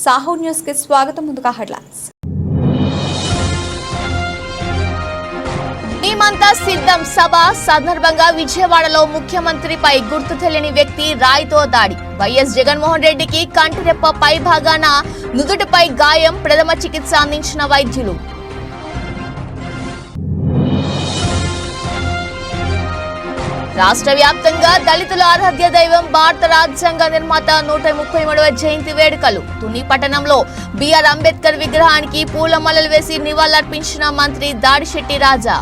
Saaho news కి స్వాగతం. ముందుగా హెడ్లైన్స్. మేమంతా సిద్ధం సభ సందర్భంగా విజయవాడలో ముఖ్యమంత్రిపై గుర్తు తెలియని వ్యక్తి రాయితో దాడి. వైఎస్ జగన్మోహన్ రెడ్డికి కంటిరెప్ప పై భాగాన నుదుటిపై గాయం, ప్రథమ చికిత్స అందించిన వైద్యులు. రాష్ట్ర వ్యాప్తంగా దళితుల ఆరాధ్య దైవం భారత రాజ్యాంగ నిర్మాత 133వ జయంతి వేడుకలు. తుని పట్టణంలో బిఆర్ అంబేద్కర్ విగ్రహానికి పూలమాలలు వేసి నివాళులర్పించిన మంత్రి దాడిశెట్టి రాజా.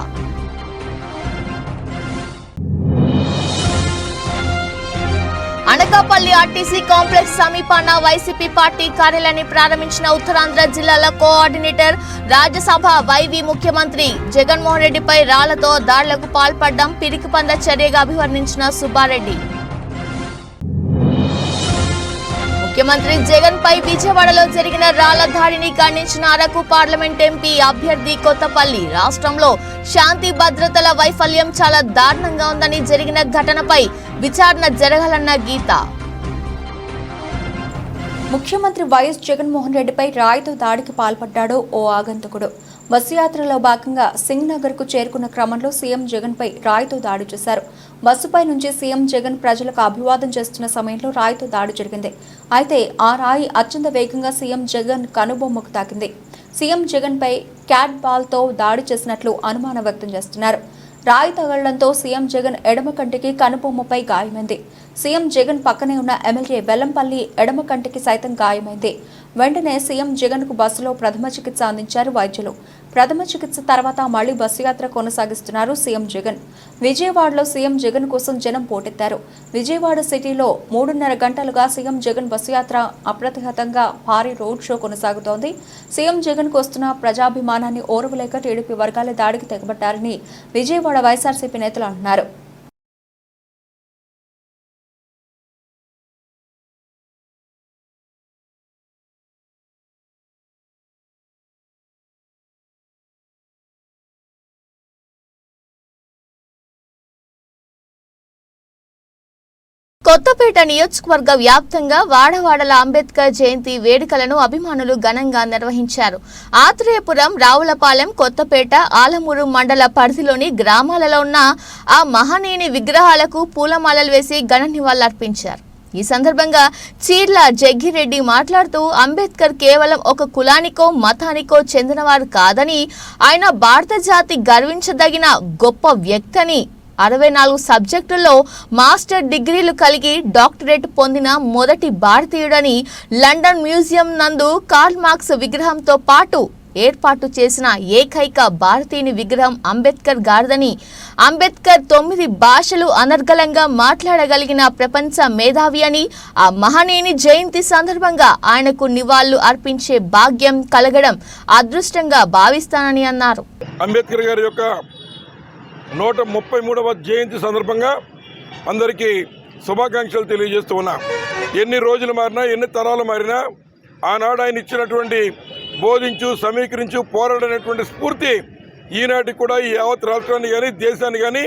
అనకాపల్లి ఆర్టీసీ కాంప్లెక్స్ సమీపాన వైసీపీ పార్టీ కార్యాలయాన్ని ప్రారంభించిన ఉత్తరాంధ్ర జిల్లాల కోఆర్డినేటర్ రాజ్యసభ వైవి ముఖ్యమంత్రి జగన్మోహన్ రెడ్డిపై రాళ్లతో దాడులకు పాల్పడడం పిరికిపంద చర్యగా అభివర్ణించిన సుబ్బారెడ్డి. ముఖ్యమంత్రి జగన్ పై విజయవాడలో జరిగిన రాళ్ల దాడిని ఖండించిన అరకు పార్లమెంట్ ఎంపీ అభ్యర్థి కొత్తపల్లి. రాష్ట్రంలో శాంతి భద్రతల వైఫల్యం చాలా దారుణంగా ఉందని, జరిగిన ఘటనపై విచారణ జరగాలన్న గీత. ముఖ్యమంత్రి వైఎస్ జగన్మోహన్ రెడ్డిపై రాయితో దాడికి పాల్పడ్డాడు ఓ ఆగంతకుడు. బస్సు యాత్రలో భాగంగా సింగ్ నగర్ కు చేరుకున్న క్రమంలో సీఎం జగన్ పై రాయితో దాడి చేశారు. బస్సుపై నుంచి సీఎం జగన్ ప్రజలకు అభివాదం చేస్తున్న సమయంలో రాయితో దాడి జరిగింది. అయితే ఆ రాయి అత్యంత వేగంగా సీఎం జగన్ కనుబొమ్మకు తాకింది. సీఎం జగన్ పై క్యాట్ బాల్ తో దాడి చేసినట్లు అనుమానం వ్యక్తం చేస్తున్నారు. రాయి తగలడంతో సీఎం జగన్ ఎడమ కంటికి కనుబొమ్మపై గాయమైంది. సీఎం జగన్ పక్కనే ఉన్న ఎమ్మెల్యే వెల్లంపల్లి ఎడమ కంటికి సైతం గాయమైంది. వెంటనే సీఎం జగన్ కు బస్సులో ప్రథమ చికిత్స అందించారు వైద్యులు. ప్రథమ చికిత్స తర్వాత మళ్లీ బస్సు యాత్ర కొనసాగిస్తున్నారు సీఎం జగన్. విజయవాడలో సీఎం జగన్ కోసం జనం పోటెత్తారు. విజయవాడ సిటీలో 3.5 గంటలుగా సీఎం జగన్ బస్సు యాత్ర అప్రతిహతంగా భారీ రోడ్ షో కొనసాగుతోంది. సీఎం జగన్ కు వస్తున్న ప్రజాభిమానాన్ని ఓర్వలేక టీడీపీ వర్గాల దాడికి తెగబడ్డారని విజయవాడ వైఎస్ఆర్సీపీ నేతలు అంటున్నారు. కొత్తపేట నియోజకవర్గ వ్యాప్తంగా వాడవాడల అంబేద్కర్ జయంతి వేడుకలను అభిమానులు ఘనంగా నిర్వహించారు. ఆత్రేయపురం, రావులపాలెం, కొత్తపేట, ఆలమూరు మండల పరిధిలోని గ్రామాలలో ఉన్న ఆ మహనీయుని విగ్రహాలకు పూలమాలలు వేసి ఘన నివాళులర్పించారు. ఈ సందర్భంగా చీర్ల జగ్గిరెడ్డి మాట్లాడుతూ, అంబేద్కర్ కేవలం ఒక కులానికో మతానికో చెందినవారు కాదని, ఆయన భారత జాతి గర్వించదగిన గొప్ప వ్యక్తి, 64 సబ్జెక్టుల్లో మాస్టర్ డిగ్రీలు కలిగి డాక్టరేట్ పొందిన మొదటి భారతీయుడని, లండన్ మ్యూజియం నందు కార్ల్ మార్క్స్ విగ్రహంతో పాటు ఏర్పాటు చేసిన ఏకైక భారతీయుని విగ్రహం అంబేద్కర్ గారిదని, అంబేద్కర్ 9 భాషలు అనర్గళంగా మాట్లాడగలిగిన ప్రపంచ మేధావి అని, ఆ మహనీయుని జయంతి సందర్భంగా ఆయనకు నివాళులు అర్పించే భాగ్యం కలగడం అదృష్టంగా భావిస్తానని అన్నారు. అంబేద్కర్ గారి యొక్క 133వ జయంతి సందర్భంగా అందరికీ శుభాకాంక్షలు తెలియజేస్తూ ఉన్నా. ఎన్ని రోజులు మారినా, ఎన్ని తరాలు మారినా, ఆనాడు ఆయన ఇచ్చినటువంటి బోధించు, సమీకరించు, పోరాడినటువంటి స్ఫూర్తి ఈనాటికి కూడా ఈ యావత్ రాష్ట్రాన్ని కానీ దేశాన్ని కానీ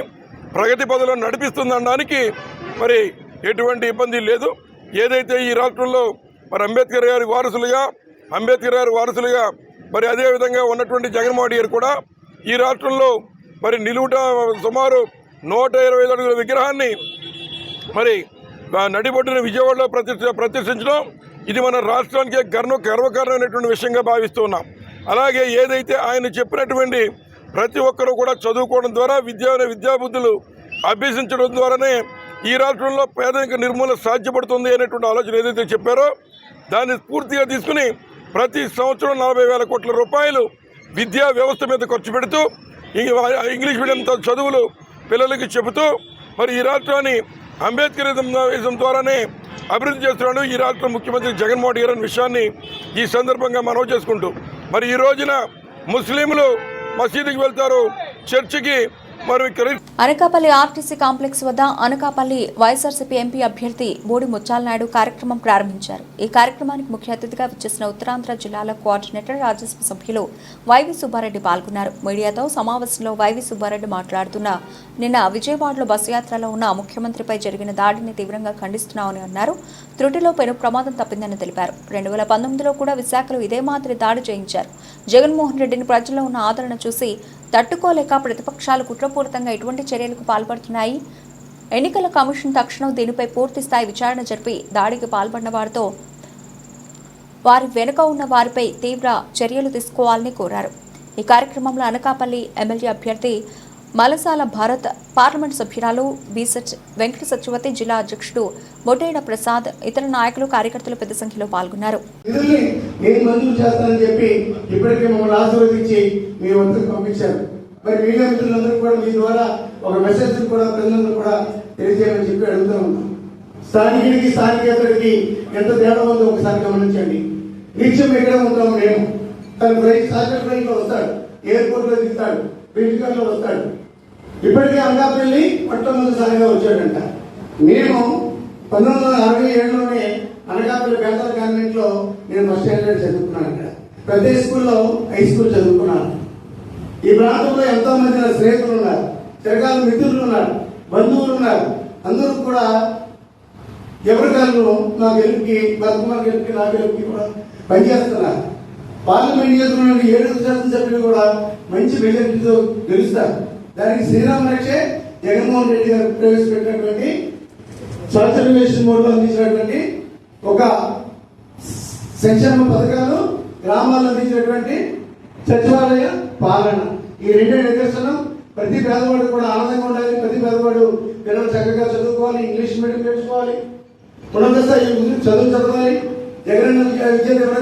ప్రగతి పథంలో నడిపిస్తుందనడానికి మరి ఎటువంటి ఇబ్బంది లేదు. ఏదైతే ఈ రాష్ట్రంలో మరి అంబేద్కర్ గారి వారసులుగా మరి అదేవిధంగా ఉన్నటువంటి జగన్మోహన్ రెడ్డి గారు కూడా ఈ రాష్ట్రంలో మరి నిలువుట సుమారు 125 అడుగుల విగ్రహాన్ని మరి నడిబొడ్డున విజయవాడలో ప్రతిష్ఠించడం ఇది మన రాష్ట్రానికి గర్వకారణమైనటువంటి విషయంగా భావిస్తూ ఉన్నాం. అలాగే ఏదైతే ఆయన చెప్పినటువంటి ప్రతి ఒక్కరూ కూడా చదువుకోవడం ద్వారా విద్యాబుద్ధులు అభ్యసించడం ద్వారానే ఈ రాష్ట్రంలో పేదరిక నిర్మూలన సాధ్యపడుతుంది అనేటువంటి ఆలోచన ఏదైతే చెప్పారో దాన్ని స్ఫూర్తిగా తీసుకుని ప్రతి సంవత్సరం 40,000 కోట్ల రూపాయలు విద్యా వ్యవస్థ మీద ఖర్చు పెడుతూ ఇంగ్లీష్ మీడియం చదువులు పిల్లలకి చెబుతూ మరి ఈ రాష్ట్రాన్ని అంబేద్కరిజం ద్వారానే అభివృద్ధి చేస్తున్నాడు ఈ రాష్ట్ర ముఖ్యమంత్రి జగన్మోహన్ రెడ్డి గారి విషయాన్ని ఈ సందర్భంగా మనవి చేసుకుంటూ, మరి ఈ రోజున ముస్లింలు మసీదుకి వెళ్తారు, చర్చికి, మరి అనకాపల్లి ఆర్టీసీ కాంప్లెక్స్ వద్ద అనకాపల్లి వైఎస్ఆర్సీపీ ఎంపీ అభ్యర్థి బూడి ముత్యాల నాయుడు కార్యక్రమం ప్రారంభించారు. ఈ కార్యక్రమానికి ముఖ్య అతిథిగా విచ్చేసిన ఉత్తరాంధ్ర జిల్లాల కోఆర్డినేటర్ రాజ్యసభ సభ్యులు వైవి సుబ్బారెడ్డి పాల్గొన్నారు. మీడియాతో సమావేశంలో వైవి సుబ్బారెడ్డి మాట్లాడుతున్న నిన్న విజయవాడలో బస్సు యాత్రలో ఉన్న ముఖ్యమంత్రిపై జరిగిన దాడిని తీవ్రంగా ఖండిస్తున్నామని అన్నారు. త్రుటిలో పెను ప్రమాదం తప్పిందని తెలిపారు. 2019లో కూడా విశాఖలో ఇదే మాదిరి దాడి చేయించారు. జగన్మోహన్ రెడ్డిని ప్రజల్లో ఉన్న ఆదరణ చూసి తట్టుకోలేక ప్రతిపక్షాలు కుట్రపూరితంగా ఎటువంటి చర్యలకు పాల్పడుతున్నాయి. ఎన్నికల కమిషన్ తక్షణం దీనిపై పూర్తి స్థాయి విచారణ జరిపి దాడికి పాల్పడిన వారితో వారి వెనుక ఉన్న వారిపై తీవ్ర చర్యలు తీసుకోవాలని కోరారు. ఈ కార్యక్రమంలో అనకాపల్లి ఎమ్మెల్యే అభ్యర్థి మలసాల భారత్, పార్లమెంట్ సభ్యురాలు వెంకట సత్యవతి, జిల్లా అధ్యక్షుడు బొటేడ ప్రసాద్, ఇతర నాయకులు, కార్యకర్తలు పెద్ద సంఖ్యలో పాల్గొన్నారు. స్థానికేతడికి ఎంత తేడా ఉందో ఒకసారి గమనించండి. నిత్యం ఎక్కడ ఉంటాం మేము, తను ఫ్లైట్ లో వస్తాడు, ఎయిర్పోర్ట్ లో దిగుతాడు, బెంజికర్ లో వస్తాడు. ఇప్పటికే అనకాపల్లి మొట్టమొదటిసారిగా వచ్చాడంట. నేను 1967లోనే అనకాపల్లి బేతాల కాన్వెంట్ లో నేను ఫస్ట్ స్టాండర్డ్ చదువుకున్నాను. ఇక్కడ పెద్ద స్కూల్లో హై స్కూల్ చదువుకున్నాను. ఈ ప్రాంతంలో ఎంతో మంది నా స్నేహితులు ఉన్నారు, చిరకాల మిత్రులు ఉన్నారు, బంధువులు ఉన్నారు. అందరూ కూడా ఎవరికాళ్ళు నా గెలుపుకి, బతుకుమార్ గెలుపుకి, నా గెలుపుకి కూడా పనిచేస్తున్నారు. పార్లమెంట్ నియోజకవర్గంలో 7 శాసనసభ్యులు కూడా మంచి మెజారిటీతో గెలుస్తారు. దానికి శ్రీరామ్ రక్షే జగన్మోహన్ రెడ్డి గారు ప్రవేశపెట్టినటువంటి సర్టిఫికేషన్ మోడ్ లో అందించినటువంటి ఒక సంక్షేమ పథకాలు, గ్రామాల్లో అందించినటువంటి సచివాలయ పాలన, ఈ రెండే నిదర్శనం. ప్రతి పేదవాడు కూడా ఆనందంగా ఉండాలి. ప్రతి పేదవాడు పిల్లలు చక్కగా చదువుకోవాలి, ఇంగ్లీష్ మీడియం నేర్చుకోవాలి, ఉన్నత స్థాయి చదువు చదవాలి. జగనన్న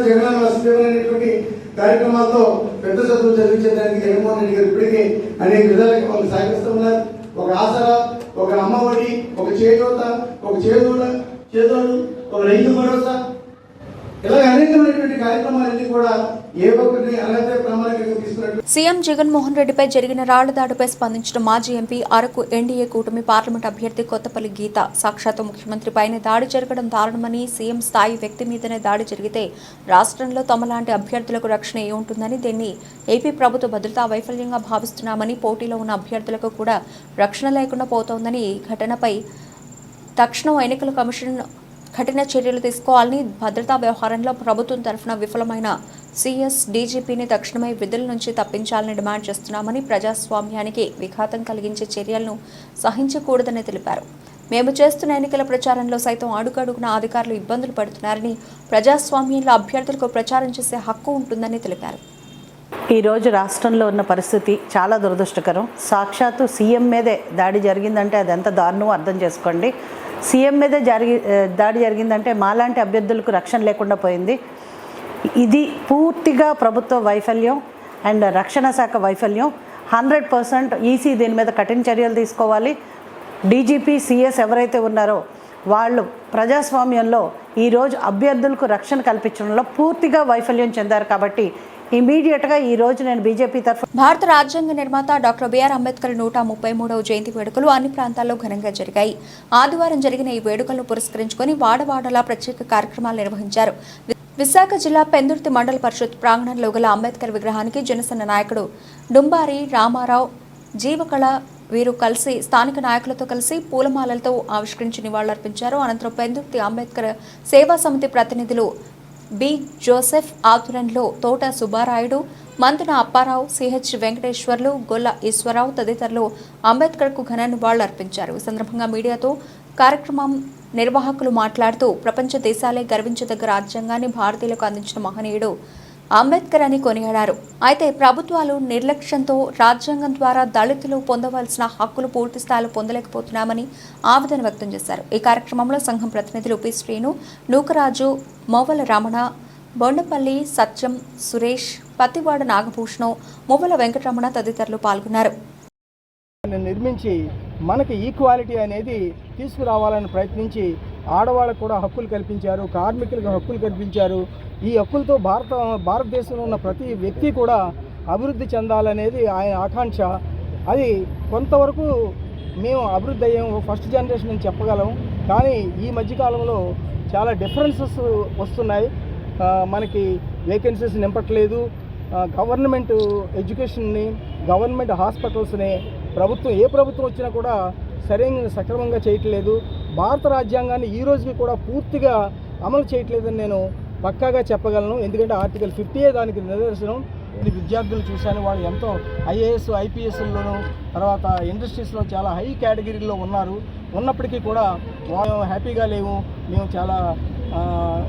జగనన్న వసతి అనేటువంటి కార్యక్రమాలతో పెద్ద చదువులు చదివించడానికి జగన్మోహన్ రెడ్డి గారు ఇప్పటికే అనేక విధాలుగా వాళ్ళు సహకరిస్తూ ఉన్నారు. ఒక ఆసరా, ఒక అమ్మఒడి, ఒక చేయూత, ఒక చేదోడు, ఒక రైతు భరోసా, ఇలా అనేకమైనటువంటి కార్యక్రమాలన్నీ కూడా ఏ ఒక్కరిని అలాగే ప్రామాణికంగా తీసుకున్నట్టు. సీఎం జగన్మోహన్ రెడ్డిపై జరిగిన రాళ్ల దాడిపై స్పందించిన మాజీ ఎంపీ, అరకు ఎన్డీఏ కూటమి పార్లమెంట్ అభ్యర్థి కొత్తపల్లి గీత, సాక్షాత్తు ముఖ్యమంత్రిపైనే దాడి జరగడం దారుణమని, సీఎం స్థాయి వ్యక్తి మీదనే దాడి జరిగితే రాష్ట్రంలో తమలాంటి అభ్యర్థులకు రక్షణ ఏముంటుందని, దీన్ని ఏపీ ప్రభుత్వ భద్రతా వైఫల్యంగా భావిస్తున్నామని, పోటీలో ఉన్న అభ్యర్థులకు కూడా రక్షణ లేకుండా పోతోందని, ఈ ఘటనపై తక్షణం ఎన్నికల కమిషన్ కఠిన చర్యలు తీసుకోవాలని, భద్రతా వ్యవహారంలో ప్రభుత్వం తరఫున విఫలమైన సీఎస్, డీజీపీని తక్షణమే విధుల నుంచి తప్పించాలని డిమాండ్ చేస్తున్నామని, ప్రజాస్వామ్యానికి విఘాతం కలిగించే చర్యలను సహించకూడదని తెలిపారు. మేము చేస్తున్న ఎన్నికల ప్రచారంలో సైతం అడుగడుగున అధికారులు ఇబ్బందులు పడుతున్నారని, ప్రజాస్వామ్యంలో అభ్యర్థులకు ప్రచారం చేసే హక్కు ఉంటుందని తెలిపారు. ఈరోజు రాష్ట్రంలో ఉన్న పరిస్థితి చాలా దురదృష్టకరం. సాక్షాత్తు సీఎం మీదే దాడి జరిగిందంటే అది ఎంత దారుణమో అర్థం చేసుకోండి. సీఎం మీదే దాడి జరిగిందంటే మాలాంటి అభ్యర్థులకు రక్షణ లేకుండా పోయింది. ఇది పూర్తిగా ప్రభుత్వ వైఫల్యం అండ్ రక్షణ శాఖ వైఫల్యం. 100% ఈసీ దీని మీద కఠిన చర్యలు తీసుకోవాలి. డీజీపీ, సీఎస్ ఎవరైతే ఉన్నారో వాళ్ళు ప్రజాస్వామ్యంలో ఈరోజు అభ్యర్థులకు రక్షణ కల్పించడంలో పూర్తిగా వైఫల్యం చెందారు. కాబట్టి ఇమీడియట్గా ఈ రోజు నేను బీజేపీ తరఫు భారత రాజ్యాంగ నిర్మాత డాక్టర్ బిఆర్ అంబేద్కర్ 133వ జయంతి వేడుకలు అన్ని ప్రాంతాల్లో ఘనంగా జరిగాయి. ఆదివారం జరిగిన ఈ వేడుకలను పురస్కరించుకొని వాడవాడలా ప్రత్యేక కార్యక్రమాలు నిర్వహించారు. విశాఖ జిల్లా పెందుర్తి మండల పరిషత్ ప్రాంగణంలో గల అంబేద్కర్ విగ్రహానికి జనసేన నాయకుడు డుంబారి రామారావు, జీవకళ వీరు కలిసి స్థానిక నాయకులతో కలిసి పూలమాలలతో ఆవిష్కరించి నివాళులర్పించారు. అనంతరం పెందుర్తి అంబేద్కర్ సేవా సమితి ప్రతినిధులు బి జోసెఫ్ ఆధ్వర్యంలో తోట సుబ్బారాయుడు, మంతున అప్పారావు, సిహెచ్ వెంకటేశ్వర్లు, గొల్ల ఈశ్వరరావు తదితరులు అంబేద్కర్కు ఘన నివాళులర్పించారు. ఈ సందర్భంగా మీడియాతో కార్యక్రమం నిర్వాహకులు మాట్లాడుతూ ప్రపంచ దేశాలే గర్వించదగ్గ రాజ్యాంగాన్ని భారతీయులకు అందించిన మహనీయుడు అంబేద్కర్ అని కొనియాడారు. అయితే ప్రభుత్వాలు నిర్లక్ష్యంతో రాజ్యాంగం ద్వారా దళితులు పొందవలసిన హక్కులు పూర్తి స్థాయిలో పొందలేకపోతున్నామని ఆవేదన వ్యక్తం చేశారు. ఈ కార్యక్రమంలో సంఘం ప్రతినిధులు పి శ్రీను, నూకరాజు, మోవల రమణ, బొండపల్లి సత్యం, సురేష్, పత్తివాడ నాగభూషణం, మువ్వల వెంకటరమణ తదితరులు పాల్గొన్నారు. నిర్మించి మనకి ఈక్వాలిటీ అనేది తీసుకురావాలని ప్రయత్నించి ఆడవాళ్ళకు కూడా హక్కులు కల్పించారు, కార్మికులకు హక్కులు కల్పించారు. ఈ హక్కులతో భారతదేశంలో ఉన్న ప్రతి వ్యక్తి కూడా అభివృద్ధి చెందాలనేది ఆయన ఆకాంక్ష. అది కొంతవరకు మేము అభివృద్ధి అయ్యాము, ఫస్ట్ జనరేషన్ అని చెప్పగలం. కానీ ఈ మధ్యకాలంలో చాలా డిఫరెన్సెస్ వస్తున్నాయి. మనకి వేకెన్సీస్ నింపట్లేదు. గవర్నమెంట్ ఎడ్యుకేషన్ని, గవర్నమెంట్ హాస్పిటల్స్ని ఏ ప్రభుత్వం వచ్చినా కూడా సక్రమంగా చేయట్లేదు. భారత రాజ్యాంగాన్ని ఈ రోజుకి కూడా పూర్తిగా అమలు చేయట్లేదని నేను పక్కాగా చెప్పగలను. ఎందుకంటే ఆర్టికల్ 50 దానికి నిదర్శనం. విద్యార్థులు చూశాను, వాళ్ళు ఎంతో ఐఏఎస్ ఐపీఎస్లోనూ తర్వాత ఇండస్ట్రీస్లో చాలా హై కేటగిరీలో ఉన్నప్పటికీ కూడా వాళ్ళు హ్యాపీగా లేవు, మేము చాలా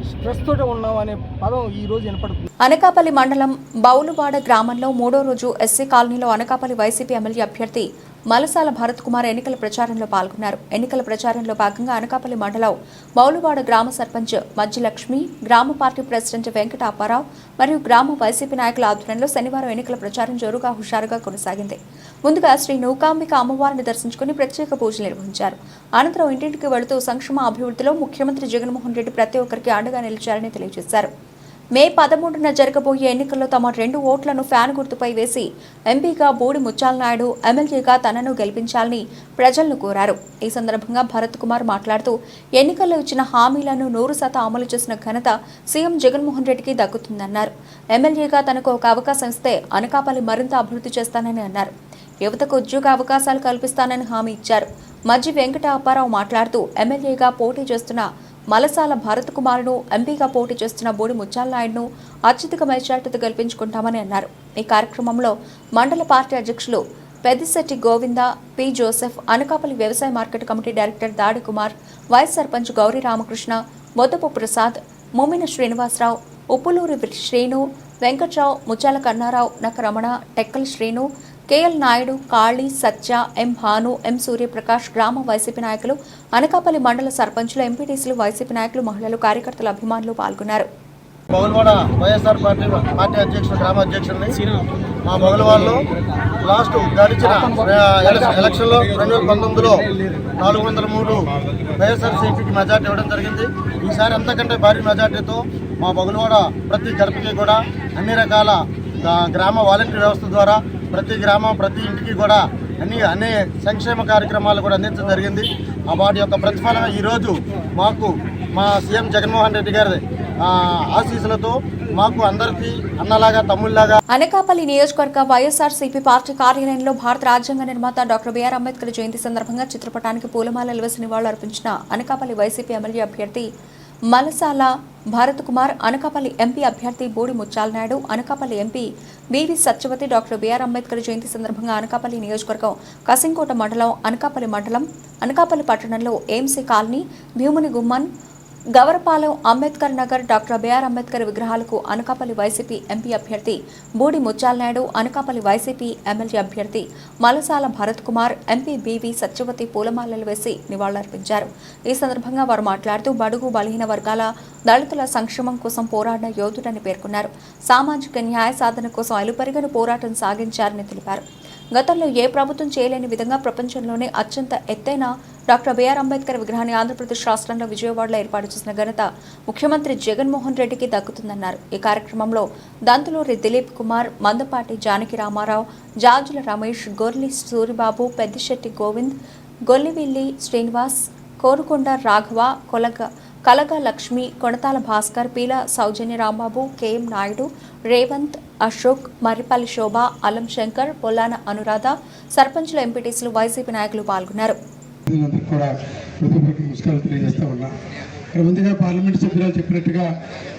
స్ట్రెస్ తోటి ఉన్నాం అనే పదం ఈ రోజు వినపడుతుంది. అనకాపల్లి మండలం బౌలువాడ గ్రామంలో 3వ రోజు ఎస్సీ కాలనీలో అనకాపల్లి వైసీపీ ఎమ్మెల్యే అభ్యర్థి మలసాల భరత్ కుమార్ ఎన్నికల ప్రచారంలో పాల్గొన్నారు. ఎన్నికల ప్రచారంలో భాగంగా అనకాపల్లి మండలం బౌలువాడ గ్రామ సర్పంచ్ మజ్జిలక్ష్మి, గ్రామ పార్టీ ప్రెసిడెంట్ వెంకట అప్పారావు మరియు గ్రామ వైసీపీ నాయకుల ఆధ్వర్యంలో శనివారం ఎన్నికల ప్రచారం జోరుగా హుషారుగా కొనసాగింది. ముందుగా శ్రీ నూకాంబిక అమ్మవారిని దర్శించుకుని ప్రత్యేక పూజలు నిర్వహించారు. అనంతరం ఇంటింటికి వెళుతూ సంక్షేమ అభివృద్ధిలో ముఖ్యమంత్రి జగన్మోహన్ రెడ్డి ప్రతి ఒక్కరికి అండగా నిలిచారని తెలియజేశారు. మే 13న జరగబోయే ఎన్నికల్లో తమ 2 ఓట్లను ఫ్యాన్ గుర్తుపై వేసి ఎంపీగా బూడి ముత్యాల నాయుడు, ఎమ్మెల్యేగా తనను గెలిపించాలని ప్రజలను కోరారు. ఈ సందర్భంగా భరత్ కుమార్ మాట్లాడుతూ ఎన్నికల్లో ఇచ్చిన హామీలను 100% అమలు చేసిన ఘనత సీఎం జగన్మోహన్ రెడ్డికి దక్కుతుందన్నారు. ఎమ్మెల్యేగా తనకు ఒక అవకాశం ఇస్తే అనకాపల్లి మరింత అభివృద్ధి చేస్తానని అన్నారు. యువతకు ఉద్యోగ అవకాశాలు కల్పిస్తానని హామీ ఇచ్చారు. మజ్జి వెంకట అప్పారావు మాట్లాడుతూ ఎమ్మెల్యేగా పోటీ చేస్తున్న మలసాల భరత్ కుమార్ను, ఎంపీగా పోటీ చేస్తున్న బూడి ముత్యాల నాయుడును అత్యధిక మెజార్టీతో గెలిపించుకుంటామని అన్నారు. ఈ కార్యక్రమంలో మండల పార్టీ అధ్యక్షులు పెద్దిశెట్టి గోవింద, పి జోసెఫ్, అనకాపల్లి వ్యవసాయ మార్కెట్ కమిటీ డైరెక్టర్ దాడి కుమార్, వైస్ సర్పంచ్ గౌరీ రామకృష్ణ, మొదపు ప్రసాద్, ముమ్మిన శ్రీనివాసరావు, ఉప్పులూరి శ్రీను, వెంకట్రావు, ముత్యాల కన్నారావు, నకరమణ, టెక్కల్ శ్రీను, కేఎల్ నాయుడు, కాళీ, సత్య, ఎం భాను, ఎం సూర్యప్రకాష్, గ్రామ వైసీపీ నాయకులు, అనకాపల్లి మండల సర్పంచులు, ఎంపీటీసీలు, వైసీపీ నాయకులు, మహిళలు, కార్యకర్తలు, అభిమానులు పాల్గొన్నారు. బౌల్వాడ వైఎస్ఆర్ పార్టీ అధ్యక్షుడు, గ్రామ అధ్యక్షుడిని మా బౌల్వాడలో లాస్ట్ గడిచిన ఎలక్షన్లో 2019లో 403 వైఎస్ఆర్సీపీకి మెజార్టీ ఇవ్వడం జరిగింది. ఈసారి అంతకంటే భారీ మెజార్టీతో మా బౌల్వాడ ప్రతి గడపకి కూడా అన్ని రకాల గ్రామ వాలంటీర్ వ్యవస్థ ద్వారా ప్రతి గ్రామం ప్రతి ఇంటికి కూడా అన్ని సంక్షేమ కార్యక్రమాలు కూడా అందించడం జరిగింది. వాటి యొక్క ప్రతిఫలం ఈరోజు మాకు మా సీఎం జగన్మోహన్ రెడ్డి గారి ఆశీస్సులతో మాకు అందరికీ అన్నలాగా తమ్ముళ్లాగా. అనకాపల్లి నియోజకవర్గ వైఎస్ఆర్సీపీ పార్టీ కార్యాలయంలో భారత రాజ్యాంగ నిర్మాత డాక్టర్ బిఆర్ అంబేద్కర్ జయంతి సందర్భంగా చిత్రపటానికి పూలమాలలు వేసి నివాళులర్పించిన అనకాపల్లి వైసీపీ ఎమ్మెల్యే అభ్యర్థి మలసాల భరత్ కుమార్, అనకాపల్లి ఎంపీ అభ్యర్థి Boodi Mutyala Naidu, Anakapalli MP BV Satyavathi doctor BR Ambedkar Jayanti సందర్భంగా అనకాపల్లి నియోజకవర్గం కసింకోట మండలం, అనకాపల్లి మండలం, అనకాపల్లి పట్టణంలో ఏఎంసీ కాలనీ, భీముని గుమ్మన్, గవరపాలెం, అంబేద్కర్ నగర్ డాక్టర్ బిఆర్ అంబేద్కర్ విగ్రహాలకు అనకాపల్లి వైసీపీ ఎంపీ అభ్యర్థి బూడి ముత్యాల నాయుడు, అనకాపల్లి వైసీపీ ఎమ్మెల్యే అభ్యర్థి మలసాల భరత్ కుమార్, ఎంపీ బివి సత్యవతి పూలమాలలు వేసి నివాళులర్పించారు. ఈ సందర్భంగా వారు మాట్లాడుతూ బడుగు బలహీన వర్గాల దళితుల సంక్షేమం కోసం పోరాడిన యోధుడని పేర్కొన్నారు. సామాజిక న్యాయ సాధన కోసం అలుపెరుగని పోరాటం సాగించారని తెలిపారు. గతంలో ఏ ప్రభుత్వం చేయలేని విధంగా ప్రపంచంలోనే అత్యంత ఎత్తైన డాక్టర్ బిఆర్ అంబేద్కర్ విగ్రహాన్ని ఆంధ్రప్రదేశ్ రాష్ట్రంలో విజయవాడలో ఏర్పాటు చేసిన ఘనత ముఖ్యమంత్రి జగన్మోహన్ రెడ్డికి దక్కుతుందన్నారు. ఈ కార్యక్రమంలో దంతులూరి దిలీప్ కుమార్, మందపాటి జానకి రామారావు, జాజుల రమేష్, గొర్లి సూరిబాబు, పెద్దిశెట్టి గోవింద్, గొల్లివిల్లి శ్రీనివాస్, కోరుకొండ రాఘవ, కలగ లక్ష్మి, కొణతాల భాస్కర్, పీల సౌజన్య రాంబాబు, కేఎం నాయుడు, రేవంత్, అశోక్, మర్రిపల్లి శోభ, అలం శంకర్, పొల్లాన అనురాధ, సర్పంచుల, ఎంపీటీసీలు, వైసీపీ నాయకులు పాల్గొన్నారు. ముందుగా పార్లమెంట్ సభ్యురాలు చెప్పినట్టుగా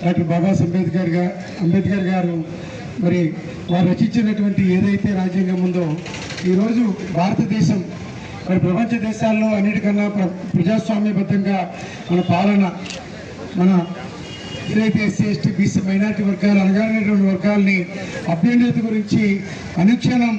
డాక్టర్ బాబాసాహెబ్ అంబేద్కర్ గారు మరి వారు రచించినటువంటి ఏదైతే రాజ్యాంగం ఉందో ఈరోజు భారతదేశం మరి ప్రపంచ దేశాల్లో అన్నిటికన్నా ప్రజాస్వామ్యబద్ధంగా మన పాలన, మన ఏదైతే ఎస్సీ ఎస్టీ బీసీ మైనారిటీ వర్గాలు అనగారినటువంటి వర్గాలని అభ్యున్నతి గురించి అనుక్షణం.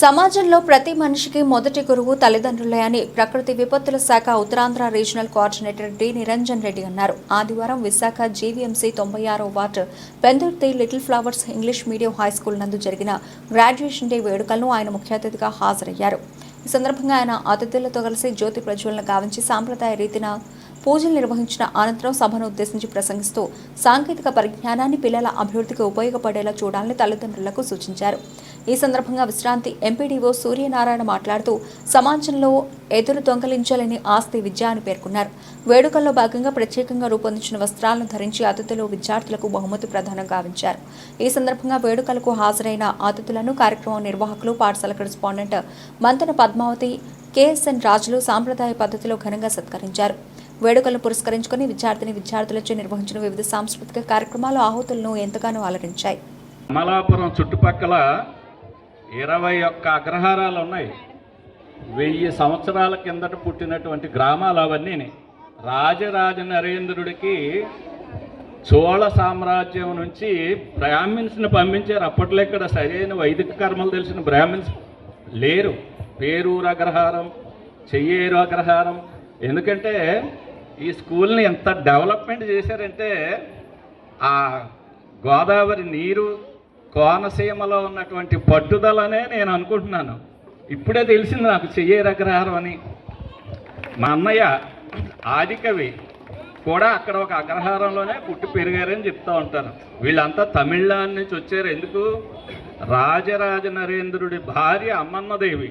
సమాజంలో ప్రతి మనిషికి మొదటి గురువు తల్లిదండ్రులే అని ప్రకృతి విపత్తుల శాఖ Uttarandhra regional coordinator D Niranjan Reddy అన్నారు. ఆదివారం విశాఖ జీవీఎంసీ 96వ ward Pendurthi little flowers English medium high school నందు జరిగిన గ్రాడ్యుయేషన్ డే వేడుకలను ఆయన ముఖ్య అతిథిగా హాజరయ్యారు. ఈ సందర్భంగా ఆయన అతిథులతో కలిసి జ్యోతి ప్రజ్వలన గావించి సాంప్రదాయ రీతిన పూజలు నిర్వహించిన అనంతరం సభను ఉద్దేశించి ప్రసంగిస్తూ సాంకేతిక పరిజ్ఞానాన్ని పిల్లల అభివృద్ధికి ఉపయోగపడేలా చూడాలని తల్లిదండ్రులకు సూచించారు. ఈ సందర్భంగా విశ్రాంతి ఎంపీడీఓ సూర్యనారాయణ మాట్లాడుతూ సమాజంలో ఎదురు దొంగలించాలని ఆస్తి విద్య అని పేర్కొన్నారు. వేడుకల్లో భాగంగా ప్రత్యేకంగా రూపొందించిన వస్త్రాలను ధరించి అతిథులు విద్యార్థులకు బహుమతి ప్రదానం గావించారు. ఈ సందర్భంగా వేడుకలకు హాజరైన అతిథులను కార్యక్రమం నిర్వాహకులు, పాఠశాల కరెస్పాండెంట్ మంతన పద్మావతి, కేఎస్ఎన్ రాజులు సాంప్రదాయ పద్ధతిలో ఘనంగా సత్కరించారు. వేడుకలను పురస్కరించుకుని విద్యార్థులచే నిర్వహించిన వివిధ సాంస్కృతిక కార్యక్రమాలు ఆహుతులను ఎంతగానో అలరించాయి. అమలాపురం చుట్టుపక్కల 21 అగ్రహారాలు ఉన్నాయి. 1000 సంవత్సరాల కిందట పుట్టినటువంటి గ్రామాలు అవన్నీ. రాజరాజ నరేంద్రుడికి చోళ సామ్రాజ్యం నుంచి బ్రాహ్మిన్స్ని పంపించారు. అప్పట్లో ఇక్కడ సరైన వైదిక కర్మలు తెలిసిన బ్రాహ్మిన్స్ లేరు. పేరూరు అగ్రహారం, చెయ్యేరు అగ్రహారం. ఎందుకంటే ఈ స్కూల్ని ఎంత డెవలప్మెంట్ చేశారంటే ఆ గోదావరి నీరు కోనసీమలో ఉన్నటువంటి పట్టుదలనే నేను అనుకుంటున్నాను. ఇప్పుడే తెలిసింది నాకు చెయ్యేరు అగ్రహారం అని. మా అన్నయ్య ఆదికవి కూడా అక్కడ ఒక అగ్రహారంలోనే పుట్టి పెరిగారని చెప్తూ ఉంటారు. వీళ్ళంతా తమిళనాడు నుంచి వచ్చారు. ఎందుకు? రాజరాజ నరేంద్రుడి భార్య అమ్మన్నదేవి,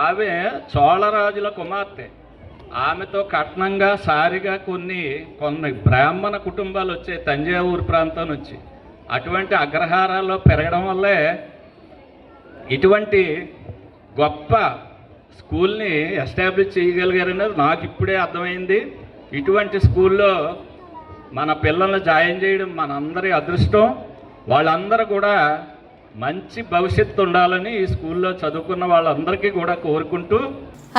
ఆమె చోళరాజుల కుమార్తె. ఆమెతో కట్నంగా సారిగా కొన్ని బ్రాహ్మణ కుటుంబాలు వచ్చాయి తంజావూరు ప్రాంతం నుంచి. అటువంటి అగ్రహారాల్లో పెరగడం వల్లే ఇటువంటి గొప్ప స్కూల్ని ఎస్టాబ్లిష్ చేయగలిగారనేది నాకు ఇప్పుడే అర్థమైంది. ఇటువంటి స్కూల్లో మన పిల్లల్ని జాయిన్ చేయడం మనందరి అదృష్టం. వాళ్ళందరూ కూడా మంచి భవిష్యత్తు ఉండాలని ఈ స్కూల్లో చదువుకున్న వాళ్ళందరికీ కూడా కోరుకుంటూ,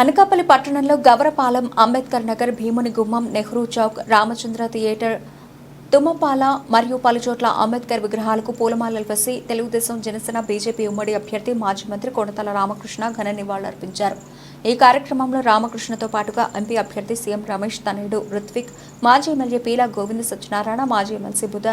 అనకాపల్లి పట్టణంలో గవరపాలెం, అంబేద్కర్ నగర్, భీముని గుమ్మం, నెహ్రూ చౌక్, రామచంద్ర థియేటర్, తుమ్మపాల మరియు పలుచోట్ల అంబేద్కర్ విగ్రహాలకు పూలమాలలు వేసి తెలుగుదేశం, జనసేన, బీజేపీ ఉమ్మడి అభ్యర్థి మాజీ మంత్రి కొణతాల రామకృష్ణ ఘన నివాళులర్పించారు. ఈ కార్యక్రమంలో రామకృష్ణతో పాటుగా ఎంపీ అభ్యర్థి సీఎం రమేష్ తనయుడు రుత్విక్, మాజీ ఎమ్మెల్యే పీలా గోవింద సత్యనారాయణ, మాజీ ఎమ్మెల్సీ బుధ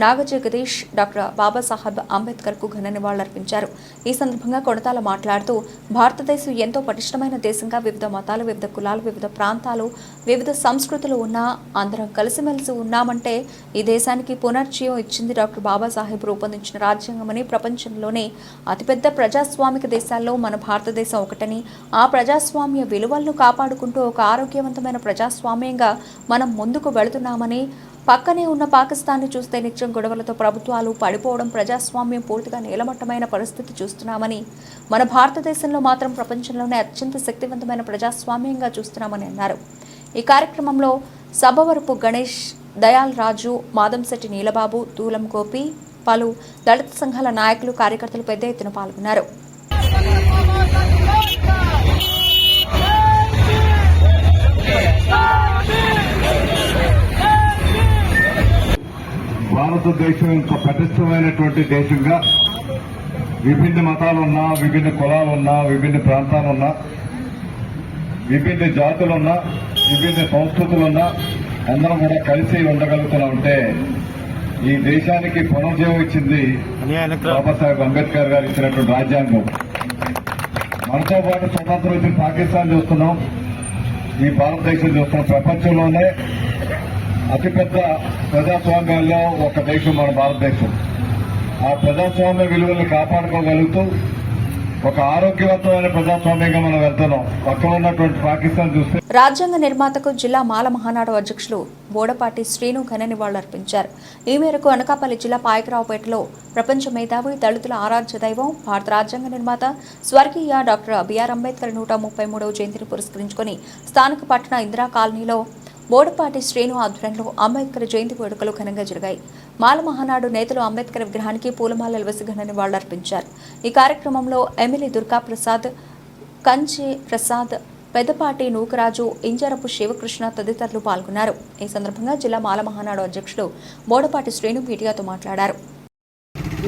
నాగజగదీష్ డాక్టర్ బాబాసాహెబ్ అంబేద్కర్కు ఘన నివాళులర్పించారు. ఈ సందర్భంగా కొణతాల మాట్లాడుతూ భారతదేశం ఎంతో పటిష్టమైన దేశంగా వివిధ మతాలు, వివిధ కులాలు, వివిధ ప్రాంతాలు, వివిధ సంస్కృతులు ఉన్నా అందరం కలిసిమెలిసి ఉన్నామంటే ఈ దేశానికి పునర్జీవం ఇచ్చింది డాక్టర్ బాబాసాహెబ్ రూపొందించిన రాజ్యాంగమని, ప్రపంచంలోనే అతిపెద్ద ప్రజాస్వామిక దేశాల్లో మన భారతదేశం ఒకటని, ఆ ప్రజాస్వామ్య విలువలను కాపాడుకుంటూ ఒక ఆరోగ్యవంతమైన ప్రజాస్వామ్యంగా మనం ముందుకు వెళుతున్నామని, పక్కనే ఉన్న పాకిస్తాన్ని చూస్తే నిత్యం గొడవలతో ప్రభుత్వాలు పడిపోవడం, ప్రజాస్వామ్యం పూర్తిగా నీలమట్టమైన పరిస్థితి చూస్తున్నామని, మన భారతదేశంలో మాత్రం ప్రపంచంలోనే అత్యంత శక్తివంతమైన ప్రజాస్వామ్యంగా చూస్తున్నామని అన్నారు. ఈ కార్యక్రమంలో సభవరపు గణేష్, దయాల్ రాజు, మాదంశెట్టి నీలబాబు, తూలం గోపి, పలు దళిత సంఘాల నాయకులు, కార్యకర్తలు పెద్ద ఎత్తున పాల్గొన్నారు. భారతదేశం ఇంత పటిష్టమైనటువంటి దేశంగా విభిన్న మతాలున్నా, విభిన్న కులాలున్నా, విభిన్న ప్రాంతాలున్నా, విభిన్న జాతులున్నా, విభిన్న సంస్కృతులున్నా అందరం కూడా కలిసి ఉండగలుగుతున్నామంటే ఈ దేశానికి పునర్జీవం ఇచ్చింది బాబాసాహెబ్ అంబేద్కర్ గారు ఇచ్చినటువంటి రాజ్యాంగం. మనతో పాటు స్వతంత్రం వచ్చిన పాకిస్తాన్ చూస్తున్నాం, ఈ భారతదేశం చూస్తున్నాం. ప్రపంచంలోనే అతిపెద్ద ప్రజాస్వామ్యాల్లో ఒక దేశం మన భారతదేశం. ఆ ప్రజాస్వామ్య విలువలను కాపాడుకోగలుగుతూ ఒక ఆరోగ్యవంతమైన ప్రజాస్వామ్యంగా మనం వెళ్తున్నాం. పక్కన ఉన్నటువంటి పాకిస్తాన్ చూస్తే రాజ్యాంగ నిర్మాతకు జిల్లా మాల మహానాడు అధ్యక్షులు బోడపాటి శ్రీను ఘన నివాళులర్పించారు. ఈ మేరకు అనకాపల్లి జిల్లా పాయకరావుపేటలో ప్రపంచ మేధావి, దళితుల ఆరాధ్య దైవం, భారత రాజ్యాంగ నిర్మాత స్వర్గీయ డాక్టర్ బిఆర్ అంబేద్కర్ 133వ జయంతిని పురస్కరించుకుని స్థానిక పట్టణ ఇందిరా కాలనీలో బోడపాటి శ్రీను ఆధ్వర్యంలో అంబేద్కర్ జయంతి వేడుకలు ఘనంగా జరిగాయి. మాల మహానాడు నేతలు అంబేద్కర్ విగ్రహానికి పూలమాలలు వేసి ఘన నివాళులర్పించారు. ఈ కార్యక్రమంలో ఎమ్మెల్యే దుర్గా ప్రసాద్, కంచి ప్రసాద్, పెద్దపాటి నూకరాజు, ఇంజరపు శివకృష్ణ తదితరులు పాల్గొన్నారు. ఈ సందర్భంగా జిల్లా మాల మహానాడు అధ్యక్షుడు బోడపాటి శ్రీను మీడియాతో మాట్లాడారు.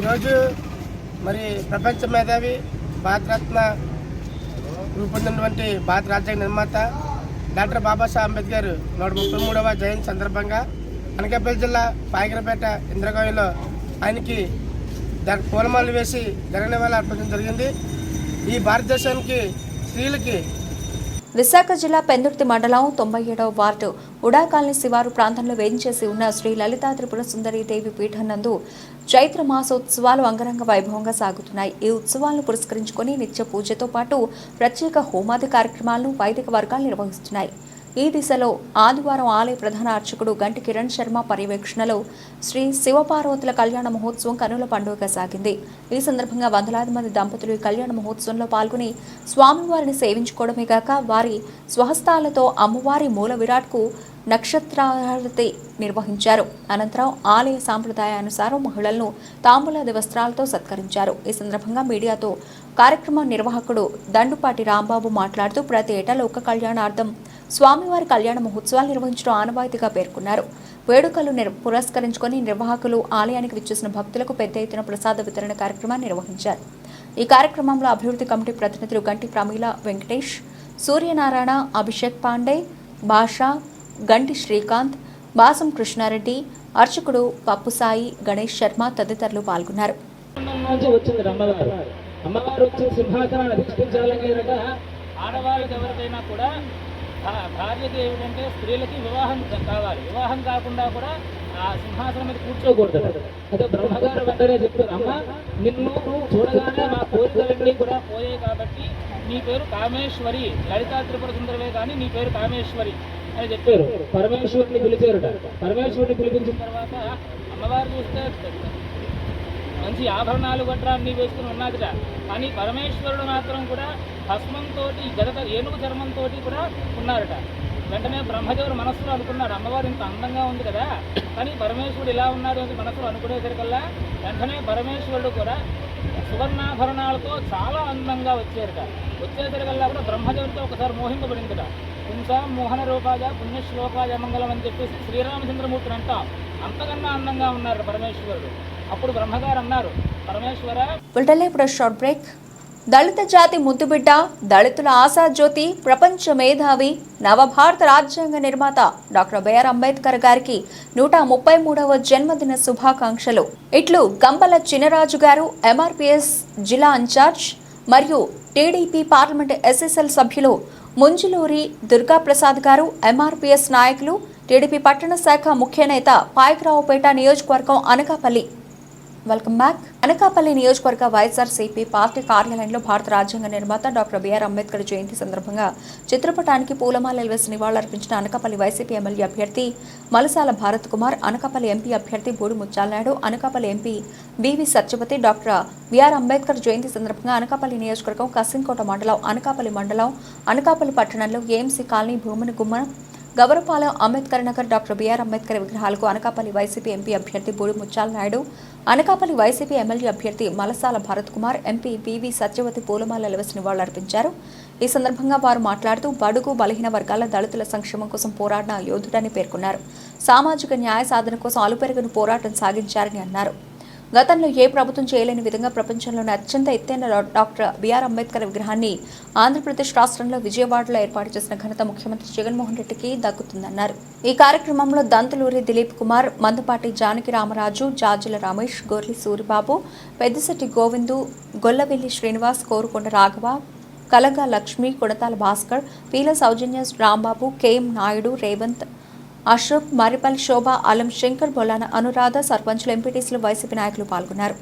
ఈరోజు మరి ప్రపంచ మేధావి, భారతరత్న రూపొందినటువంటి భారత రాజ్యాంగ నిర్మాత డాక్టర్ బాబాసాహెబ్ అంబేద్కర్ 133వ జయంతి సందర్భంగా అనకాపల్లి జిల్లా పాయకరపేట ఇంద్రగావిలో ఆయనకి పూలమాలలు వేసి ఘన నివాళులు అర్పించడం జరిగింది. ఈ భారతదేశానికి స్త్రీలకి విశాఖ జిల్లా పెందుర్తి మండలం 97వ వార్డు ఉడాకాలనీ శివారు ప్రాంతంలో వేయించేసి ఉన్న శ్రీ లలితా త్రిపుర సుందరి దేవి పీఠం నందు చైత్ర మాసోత్సవాలు అంగరంగ వైభవంగా సాగుతున్నాయి. ఈ ఉత్సవాలను పురస్కరించుకొని నిత్య పూజతో పాటు ప్రత్యేక హోమాది కార్యక్రమాలను వైదిక వర్గాలు నిర్వహిస్తున్నాయి. ఈ దిశలో ఆదివారం ఆలయ ప్రధాన అర్చకుడు గంటి కిరణ్ శర్మ పర్యవేక్షణలో శ్రీ శివపార్వతుల కళ్యాణ మహోత్సవం కనుల పండుగగా సాగింది. ఈ సందర్భంగా వందలాది మంది దంపతులు ఈ కళ్యాణ మహోత్సవంలో పాల్గొని స్వామివారిని సేవించుకోవడమే కాక వారి స్వహస్తాలతో అమ్మవారి మూల విరాట్కు నక్షత్రారతి నిర్వహించారు. అనంతరం ఆలయ సాంప్రదాయానుసారం మహిళలను తాంబూలాది వస్త్రాలతో సత్కరించారు. ఈ సందర్భంగా మీడియాతో కార్యక్రమం నిర్వాహకుడు దండుపాటి రాంబాబు మాట్లాడుతూ ప్రతి ఏటా లోక కళ్యాణార్థం స్వామివారి కళ్యాణ మహోత్సవాలు నిర్వహించడం ఆనవాయితీగా పేర్కొన్నారు. వేడుకలు పురస్కరించుకొని నిర్వాహకులు ఆలయానికి విచ్చేసిన భక్తులకు పెద్ద ఎత్తున ప్రసాద వితరణ కార్యక్రమాన్ని నిర్వహించారు. ఈ కార్యక్రమంలో అభివృద్ధి కమిటీ ప్రతినిధులు గంటి ప్రమీల వెంకటేష్, సూర్యనారాయణ, అభిషేక్ పాండే, భాషా, గంటి శ్రీకాంత్, బాసం కృష్ణారెడ్డి, అర్చకుడు పప్పుసాయి, గణేష్ శర్మ తదితరులు పాల్గొన్నారు. అమ్మవారు వచ్చి సింహాసనాన్ని అధిష్ఠించాలని ఆడవాళ్ళకి ఎవరికైనా కూడా భార్యకి ఏమిటంటే స్త్రీలకి వివాహం కావాలి. వివాహం కాకుండా కూడా ఆ సింహాసనం మీద కూర్చోకూడదు. అదే బ్రహ్మగారు వెంటనే చెప్తారు, అమ్మ నిన్ను చూడగానే మా కోరికలన్నీ కూడా పోయాయి కాబట్టి నీ పేరు కామేశ్వరి, లలితా త్రిపుర సుందరవే కానీ నీ పేరు కామేశ్వరి అని చెప్పారు. పరమేశ్వరుని పిలిచారుట. పరమేశ్వరుని పిలిపించిన తర్వాత అమ్మవారు చూస్తే మంచి ఆభరణాలు గట్రా అన్నీ వేసుకుని ఉన్నదిట. కానీ పరమేశ్వరుడు మాత్రం కూడా భస్మంతో గదత ఏనుగు చర్మంతో కూడా ఉన్నారట. వెంటనే బ్రహ్మదేవుడు మనస్సులో అనుకున్నాడు, అమ్మవారు ఇంత అందంగా ఉంది కదా, కానీ పరమేశ్వరుడు ఇలా ఉన్నాడు అని మనసులో అనుకునేసరికల్లా వెంటనే పరమేశ్వరుడు కూడా సువర్ణాభరణాలతో చాలా అందంగా వచ్చారట. వచ్చేసరికల్లా కూడా బ్రహ్మదేవుడితో ఒకసారి మోహింపబడిందిట. పుంసాం మోహన రూపాయ పుణ్యశ్లోకాయ మంగళం అని చెప్పేసి శ్రీరామచంద్రమూర్తిని అంటాం. అంతకన్నా అందంగా ఉన్నారు పరమేశ్వరుడు. అప్పుడు బ్రహ్మగారు అన్నారు, పరమేశ్వర. Short break. దళిత జాతి ముద్దుబిడ్డ, దళితుల ఆశాజ్యోతి, ప్రపంచ మేధావి, నవభారత రాజ్యాంగ నిర్మాత డాక్టర్ బిఆర్ అంబేద్కర్ గారికి 133వ జన్మదిన శుభాకాంక్షలు. ఇట్లు గంపల చినరాజు గారు, ఎంఆర్పీఎస్ జిల్లా ఇన్ఛార్జ్ మరియు టీడీపీ పార్లమెంట్ ఎస్ఎస్ఎల్ సభ్యులు ముంజులూరి దుర్గాప్రసాద్ గారు, ఎంఆర్పీఎస్ నాయకులు, టీడీపీ పట్టణ శాఖ ముఖ్య నేత, పాయకరావుపేట నియోజకవర్గం అనకాపల్లి. Welcome back. అనకాపల్లి నియోజకవర్గ వైఎస్ఆర్సీపీ పార్టీ కార్యాలయంలో భారత రాజ్యాంగ నిర్మాత డాక్టర్ బిఆర్ అంబేద్కర్ జయంతి సందర్భంగా చిత్రపటానికి పూలమాలలు వేసి నివాళులర్పించిన అనకాపల్లి వైసీపీ ఎమ్మెల్యే అభ్యర్థి మలసాల భారత్ కుమార్, అనకాపల్లి ఎంపీ అభ్యర్థి Boodi Mutyalanaidu, Anakapalli MP BV Satyavathi. Doctor BR Ambedkar Jayanti సందర్భంగా అనకాపల్లి నియోజకవర్గం కసింకోట మండలం, అనకాపల్లి మండలం, అనకాపల్లి పట్టణంలో ఏఎంసీ కాలనీ, భూమిని గుమ్మ, గవరపాలెం, అంబేద్కర్ నగర్ డాక్టర్ బిఆర్ అంబేద్కర్ విగ్రహాలకు అనకాపల్లి వైసీపీ ఎంపీ అభ్యర్థి బూడి ముత్యాలనాయుడు, అనకాపల్లి వైసీపీ ఎమ్మెల్యే అభ్యర్థి మలసాల భరత్ కుమార్, ఎంపీ బివి సత్యవతి పూలమాలలు వేసి నివాళులర్పించారు. ఈ సందర్భంగా వారు మాట్లాడుతూ బడుగు బలహీన వర్గాల దళితుల సంక్షేమం కోసం పోరాడిన యోధుడని పేర్కొన్నారు. సామాజిక న్యాయ సాధన కోసం అలుపెరుగును పోరాటం సాగించారని అన్నారు. గతంలో ఏ ప్రభుత్వం చేయలేని విధంగా ప్రపంచంలోని అత్యంత ఎత్తైన డాక్టర్ బిఆర్ అంబేద్కర్ విగ్రహాన్ని ఆంధ్రప్రదేశ్ రాష్ట్రంలో విజయవాడలో ఏర్పాటు చేసిన ఘనత ముఖ్యమంత్రి జగన్మోహన్ రెడ్డికి దక్కుతుందన్నారు. ఈ కార్యక్రమంలో దంతులూరి దిలీప్ కుమార్, మందపాటి జానకి రామరాజు, జాజుల రమేష్, గొర్లి సూరిబాబు, పెద్దిశెట్టి గోవిందు, గొల్లవెల్లి శ్రీనివాస్, కోరుకొండ రాఘవ, కలగా లక్ష్మి, కొడతాల భాస్కర్, పీల సౌజన్య రాంబాబు, కేఎం నాయుడు, రేవంత్, అశోక్, మరిపల్లి శోభ, అలం శంకర్, బొలాన అనురాధ, సర్పంచులు, ఎంపీటీసీలు, వైసీపీ నాయకులు పాల్గొన్నారు.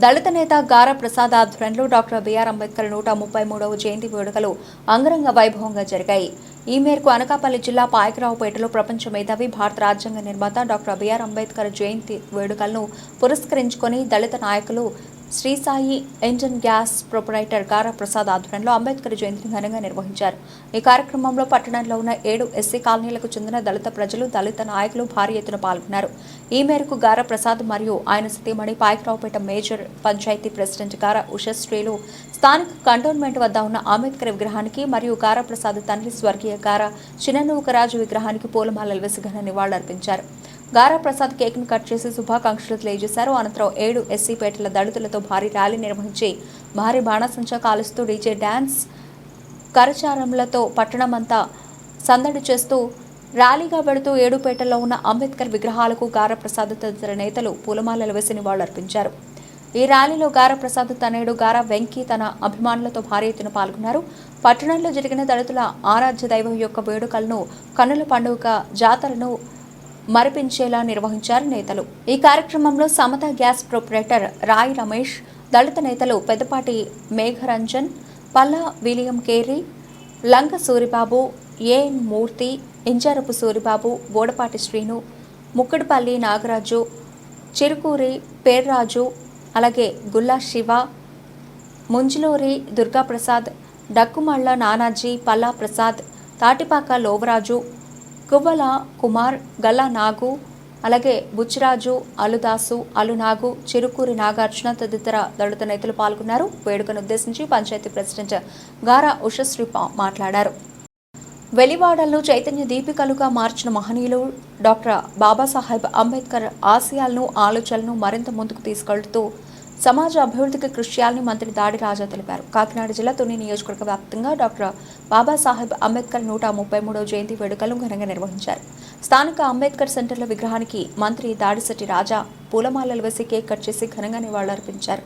దళిత నేత గారా ప్రసాద్ ఆధ్వర్యంలో డాక్టర్ బిఆర్ అంబేద్కర్ 133వ జయంతి వేడుకలు అంగరంగ వైభవంగా జరిగాయి. ఈ మేరకు అనకాపల్లి జిల్లా పాయకరావుపేటలో ప్రపంచ మేధావి, భారత రాజ్యాంగ నిర్మాత డాక్టర్ బిఆర్ అంబేద్కర్ జయంతి వేడుకలను పురస్కరించుకొని దళిత నాయకులు శ్రీసాయి ఇండియన్ గ్యాస్ ప్రొపరైటర్ గారా ప్రసాద్ ఆధ్వర్యంలో అంబేద్కర్ జయంతిని ఘనంగా నిర్వహించారు. ఈ కార్యక్రమంలో పట్టణంలో ఉన్న 7 ఎస్సీ కాలనీలకు చెందిన దళిత ప్రజలు, దళిత నాయకులు భారీ ఎత్తున పాల్గొన్నారు. ఈ మేరకు గారా ప్రసాద్ మరియు ఆయన సతీమణి పాయకరావుపేట మేజర్ పంచాయతీ ప్రెసిడెంట్ గారా ఉషశ్రీలు స్థానిక కంటోన్మెంట్ వద్ద ఉన్న అంబేద్కర్ విగ్రహానికి మరియు గారా ప్రసాద్ తండ్రి స్వర్గీయ గారా చిన్ననూకరాజు విగ్రహానికి పూలమాలలు వేసి ఘన నివాళులర్పించారు. గారా ప్రసాద్ కేక్ను కట్ చేసి శుభాకాంక్షలు తెలియజేశారు. అనంతరం 7 ఎస్సీ పేటల దళితులతో భారీ ర్యాలీ నిర్వహించి భారీ బాణసంచా కాలుస్తూ డీజే డ్యాన్స్, కరచారములతో పట్టణమంతా సందడి చేస్తూ ర్యాలీగా వెళుతూ 7 పేటల్లో ఉన్న అంబేద్కర్ విగ్రహాలకు గారా ప్రసాద్ తదితర నేతలు పూలమాలలు వేసి నివాళులర్పించారు. ఈ ర్యాలీలో గారా ప్రసాద్ తనయుడు గారా వెంకీ తన అభిమానులతో భారీ ఎత్తున పాల్గొన్నారు. పట్టణంలో జరిగిన దళితుల ఆరాధ్య దైవం యొక్క వేడుకలను కన్నుల పండుగ జాతరను మరిపించేలా నిర్వహించారు నేతలు. ఈ కార్యక్రమంలో సమత గ్యాస్ ప్రొపరేటర్ రాయ్ రమేష్, దళిత నేతలు Peddapati Megharanjan, Palla William Carey, Lanka Suribabu, AN Murthy, Injarapu Suribabu, Bodapati Srinu, Mukkadipalli Nagaraju, Chirukuri Perraju, అలాగే గుల్లా శివ, ముంజులూరి దుర్గాప్రసాద్, డక్కుమళ్ల నానాజీ, పల్లా ప్రసాద్, తాటిపాక లోవరాజు, కువ్వల కుమార్, గల్లా నాగు, అలాగే బుచ్చిరాజు, అలుదాసు, అలునాగు, చిరుకూరి నాగార్జున తదితర దళిత నేతలు పాల్గొన్నారు. వేడుకను ఉద్దేశించి పంచాయతీ ప్రెసిడెంట్ గారా ఉషశ్రీ మాట్లాడారు. వెలివాడలను చైతన్య దీపికలుగా మార్చిన మహనీయులు డాక్టర్ బాబాసాహెబ్ అంబేద్కర్ ఆశయాలను, ఆలోచనలను మరింత ముందుకు తీసుకెళ్తూ సమాజ అభివృద్ధికి కృషి చేయాలని మంత్రి దాడి రాజా తెలిపారు. కాకినాడ జిల్లా తుని నియోజకవర్గ వ్యాప్తంగా డాక్టర్ బాబాసాహెబ్ అంబేద్కర్ 133వ జయంతి వేడుకలను ఘనంగా నిర్వహించారు. స్థానిక అంబేద్కర్ సెంటర్ల విగ్రహానికి మంత్రి దాడిశెట్టి రాజా పూలమాలలు వేసి కేక్ కట్ చేసి ఘనంగా నివాళులర్పించారు.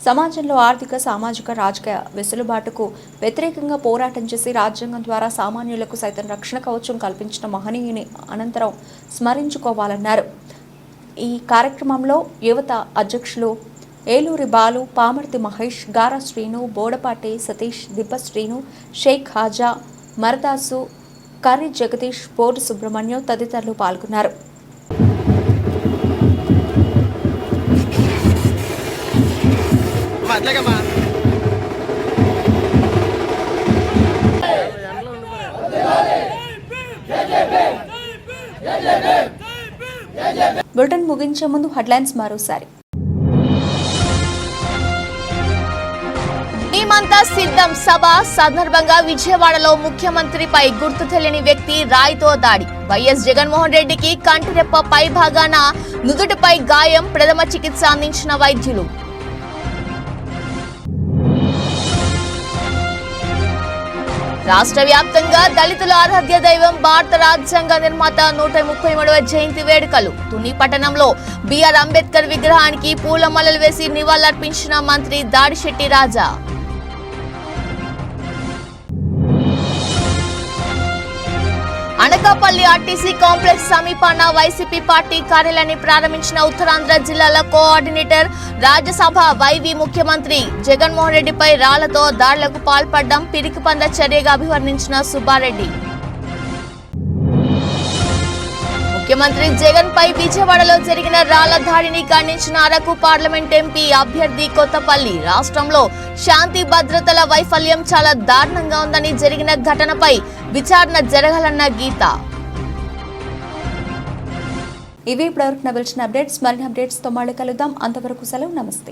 సమాజంలో ఆర్థిక, సామాజిక, రాజకీయ వెసులుబాటుకు వ్యతిరేకంగా పోరాటం చేసి రాజ్యాంగం ద్వారా సామాన్యులకు సైతం రక్షణ కవచం కల్పించిన మహనీయుని అనంతరం స్మరించుకోవాలన్నారు. ఈ కార్యక్రమంలో యువత అధ్యక్షులు ఏలూరి బాలు, పామర్తి మహేష్, గారా శ్రీను, బోడపాటి సతీష్, దిబ్బ శ్రీను, షేక్ హాజా, మరదాసు, కర్రి జగదీష్, బోర్డు సుబ్రహ్మణ్యం తదితరులు పాల్గొన్నారు. బులెటిన్ ముగించే ముందు హెడ్లైన్స్ మరోసారి. మేమంతా సిద్ధం సభ సందర్భంగా విజయవాడలో ముఖ్యమంత్రిపై గుర్తు తెలియని వ్యక్తి రాయితో దాడి. వైఎస్ జగన్మోహన్ రెడ్డికి కంటిరెప్ప పై భాగాన నుదుటిపై గాయం, ప్రథమ చికిత్స అందించిన వైద్యులు. రాష్ట్ర వ్యాప్తంగా దళితుల ఆరాధ్య దైవం భారత రాజ్యాంగ నిర్మాత 133వ జయంతి వేడుకలు. తుని పట్టణంలో బిఆర్ అంబేద్కర్ విగ్రహానికి పూలమాలలు వేసి నివాళులర్పించిన మంత్రి దాడిశెట్టి రాజా. అనకాపల్లి ఆర్టీసీ కాంప్లెక్స్ సమీపాన వైసీపీ పార్టీ కార్యాలయాన్ని ప్రారంభించిన ఉత్తరాంధ్ర జిల్లాల కోఆర్డినేటర్ రాజ్యసభ వైవి ముఖ్యమంత్రి జగన్మోహన్ రెడ్డిపై రాళ్లతో దాడులకు పాల్పడడం పిరికిపంద చర్యగా అభివర్ణించిన సుబ్బారెడ్డి. ముఖ్యమంత్రి జగన్ పై విజయవాడలో జరిగిన రాళ్ల దాడిని ఖండించిన అరకు పార్లమెంట్ ఎంపీ అభ్యర్థి కొత్తపల్లి. రాష్ట్రంలో శాంతి భద్రతల వైఫల్యం చాలా దారుణంగా ఉందని, జరిగిన ఘటనపై విచారణ జరగాలన్న గీత. ఇవి ఇప్పటివరకు నవల్చిన అప్డేట్స్. మరిన్ని అప్డేట్స్ తో మళ్ళీ కలుద్దాం. అంతవరకు సెలవు. నమస్తే.